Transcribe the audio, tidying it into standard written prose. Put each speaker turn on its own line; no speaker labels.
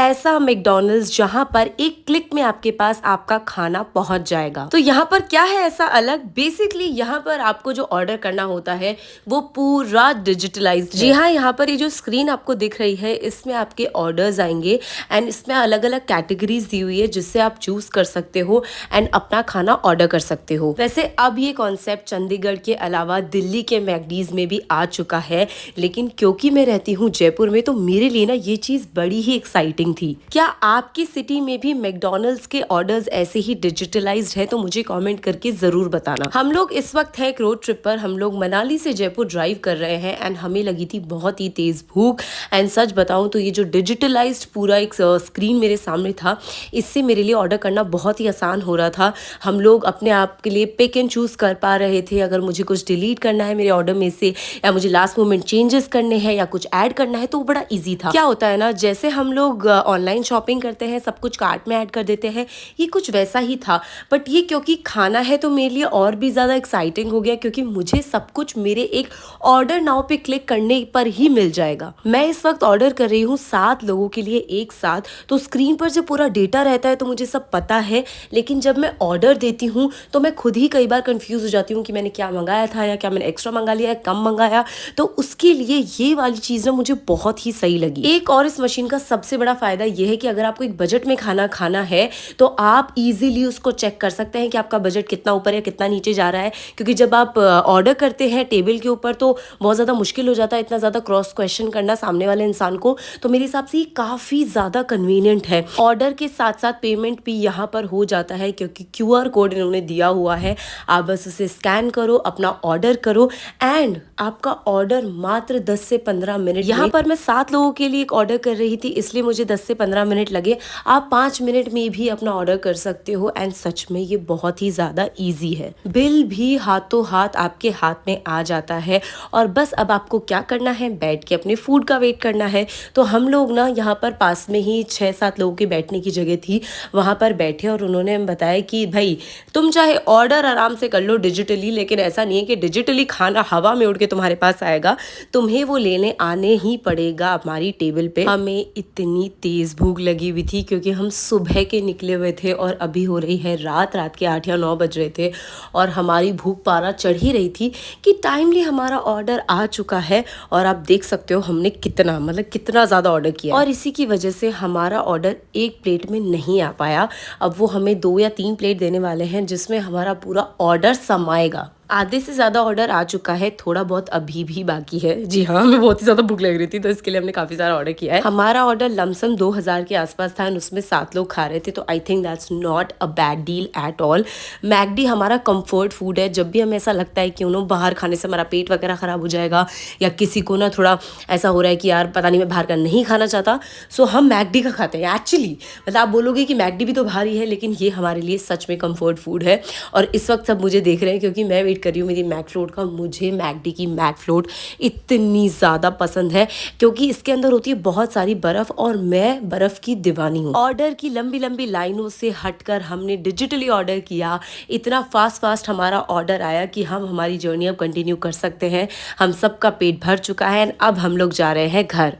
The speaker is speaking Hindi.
ऐसा मैकडॉनल्ड्स जहां पर एक क्लिक में आपके पास आपका खाना पहुंच जाएगा। तो यहाँ पर क्या है ऐसा अलग? बेसिकली यहाँ पर आपको जो ऑर्डर करना होता है वो पूरा डिजिटलाइज्ड। जी हाँ, यहाँ पर ये जो स्क्रीन आपको दिख रही है इसमें आपके ऑर्डर्स आएंगे एंड इसमें अलग अलग कैटेगरीज दी हुई है जिससे आप चूज कर सकते हो एंड अपना खाना ऑर्डर कर सकते हो। वैसे अब ये कॉन्सेप्ट चंडीगढ़ के अलावा दिल्ली के मैकडीज में भी आ चुका है, लेकिन क्योंकि मैं रहती हूँ जयपुर में तो मेरे लिए ना ये चीज बड़ी ही एक्साइटिंग थी। क्या आपकी सिटी में भी मैकडॉनल्ड्स के ऑर्डर्स ऐसे ही डिजिटलाइज्ड है? तो मुझे कमेंट करके जरूर बताना। हम लोग इस वक्त है एक रोड ट्रिप पर, हम लोग मनाली से जयपुर ड्राइव कर रहे हैं एंड हमें लगी थी बहुत ही तेज भूख। एंड सच बताऊं तो ये जो डिजिटलाइज्ड पूरा एक स्क्रीन मेरे सामने था, इससे मेरे लिए ऑर्डर करना बहुत ही आसान हो रहा था। हम लोग अपने आप के लिए पिक एंड चूज कर पा रहे थे। अगर मुझे कुछ डिलीट करना है मेरे ऑर्डर में से, या मुझे लास्ट मोमेंट चेंजेस करने हैं या कुछ ऐड करना है, तो वो बड़ा इजी था। क्या होता है ना, जैसे हम लोग ऑनलाइन शॉपिंग करते हैं, सब कुछ कार्ट में ऐड कर देते हैं, ये कुछ वैसा ही था। बट ये क्योंकि खाना है तो मेरे लिए और भी ज़्यादा एक्साइटिंग हो गया, क्योंकि मुझे सब कुछ मेरे एक ऑर्डर नाउ पे क्लिक करने पर ही मिल जाएगा। मैं इस वक्त ऑर्डर कर रही हूँ 7 लोगों के लिए एक साथ। तो स्क्रीन पर जब पूरा डेटा रहता है तो मुझे सब पता है, लेकिन जब मैं ऑर्डर देती हूँ तो मैं खुद ही कई बार कंफ्यूज हो जाती हूँ कि मैंने क्या मंगाया था, या क्या मैंने एक्स्ट्रा मंगा लिया है, कम मंगाया। तो उसके लिए ये वाली चीज़ ना मुझे बहुत ही सही लगी। एक और इस मशीन का सबसे बड़ा फायदा यह है कि अगर आपको एक बजट में खाना खाना है तो आप इजीली उसको चेक कर सकते हैं कि आपका बजट कितना ऊपर या कितना नीचे जा रहा है। क्योंकि जब आप ऑर्डर करते हैं टेबल के ऊपर तो बहुत ज़्यादा मुश्किल हो जाता है इतना ज़्यादा क्रॉस क्वेश्चन करना सामने वाले इंसान को। तो मेरे हिसाब से ये काफ़ी ज़्यादा कन्वीनियंट है। ऑर्डर के साथ साथ पेमेंट भी यहाँ पर हो जाता है, क्योंकि QR कोड इन्होंने दिया हुआ है। आप बस उसे स्कैन करो, अपना ऑर्डर करो एंड आपका ऑर्डर मात्र 10 से 15 मिनट। यहाँ पर मैं 7 लोगों के लिए एक ऑर्डर कर रही थी, इसलिए मुझे 10 से 15 मिनट लगे। आप 5 मिनट में भी अपना ऑर्डर कर सकते हो एंड सच में ये बहुत ही ज़्यादा ईजी है। बिल भी हाथों हाथ आपके हाथ में आ जाता है और बस अब आपको क्या करना है, बैठ के अपने फूड का वेट करना है। तो हम लोग ना यहाँ पर पास में ही 6-7 लोगों के बैठने की जगह थी, वहाँ पर बैठे और उन्होंने हमें बताया कि भाई तुम चाहे ऑर्डर आराम से कर लो डिजिटली, लेकिन ऐसा नहीं है कि डिजिटली खाना हवा में उड़ के तुम्हारे पास आएगा, तुम्हें वो लेने आने ही पड़ेगा हमारी टेबल पे। हमें इतनी तेज भूख लगी हुई थी क्योंकि हम सुबह के निकले हुए थे और अभी हो रही है रात के 8 या 9 बज रहे थे और हमारी भूख पारा चढ़ ही रही थी कि टाइमली हमारा ऑर्डर आ चुका है। और आप देख सकते हो हमने कितना ज़्यादा ऑर्डर किया और इसी की वजह से हमारा ऑर्डर एक प्लेट में नहीं आ पाया। अब वो हमें 2 या 3 प्लेट देने वाले हैं जिसमें हमारा पूरा ऑर्डर समाएगा। आधे से ज़्यादा ऑर्डर आ चुका है, थोड़ा बहुत अभी भी बाकी है। जी हाँ, हमें बहुत ही ज़्यादा भूख लग रही थी तो इसके लिए हमने काफ़ी सारा ऑर्डर किया है। हमारा ऑर्डर लमसम 2000 के आसपास था और उसमें 7 लोग खा रहे थे, तो I think that's not a bad deal at all. McD हमारा कंफर्ट फूड है। जब भी हमें ऐसा लगता है कि बाहर खाने से हमारा पेट वगैरह ख़राब हो जाएगा या किसी को ना थोड़ा ऐसा हो रहा है कि यार पता नहीं मैं बाहर का नहीं खाना चाहता, सो हम मैकडी का खाते हैं। एक्चुअली मतलब आप बोलोगे कि मैकडी भी तो भारी है, लेकिन ये हमारे लिए सच में कम्फर्ट फूड है। और इस वक्त सब मुझे देख रहे हैं क्योंकि मैं वेट कर रही हूँ मेरी मैक फ्लोट का। मुझे मैकडी की मैक फ्लोट इतनी ज़्यादा पसंद है क्योंकि इसके अंदर होती है बहुत सारी बर्फ़ और मैं बर्फ़ की दीवानी हूँ। ऑर्डर की लंबी लंबी लाइनों से हटकर हमने डिजिटली ऑर्डर किया। इतना फास्ट हमारा ऑर्डर आया कि हम हमारी जर्नी अब कंटिन्यू कर सकते हैं। हम सबका पेट भर चुका है। अब हम लोग जा रहे हैं घर।